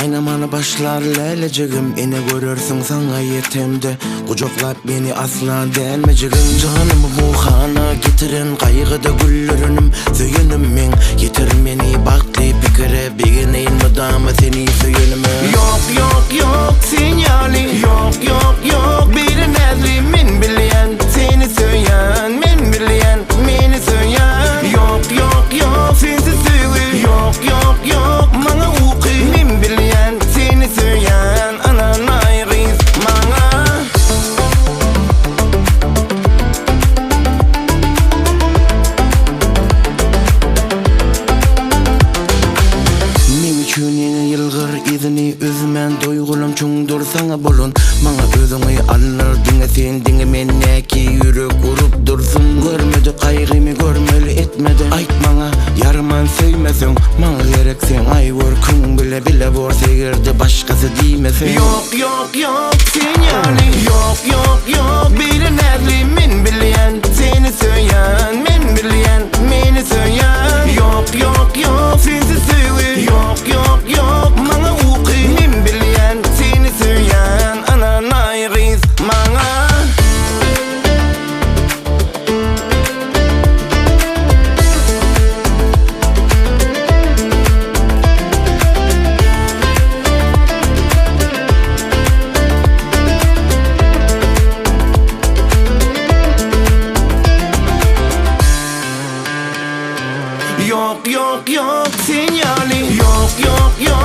Aynamanı başlar leleceğim, ene görürsün sana yetemde. Kucaklap beni asla delmeceğim. Canımı bu hana getirin, kaygıda güllürünüm, söyünüm men. Yetir beni baktı pikire, begineyin mıdamı seni söyünümü. Yok yok yok sinyali, yok yok yok bir nezli min bileyen, seni söyleyen min bileyen, beni söyleyen. Yok yok yok sensiz söyle, yok yok yok bana uğru min bileyen, seni söyleyen anana ayrıyız bana. Men üçün yeni yılgır izini üzmen, doygulum çungdur sana bolun. Bana özüňi alır diňe sen diňe men näki yürek urup dursun. Görmedi kaygymı görmeli etmedi, ayt bana yarman söýmeseň. Bana gerek sen aýwar küň bile bile bor segirdi başkası diýmeseň. Yok yok yok sinyali, yok yok yok bir nezli min bileyen, seni söyleyen min bileyen, beni söyleyen. Yok yok yok sensiz söyle, yok yok yok bana uğru min bileyen, seni söyleyen anana ayrıyız bana. Yok yok yok sinyali, yok yok yok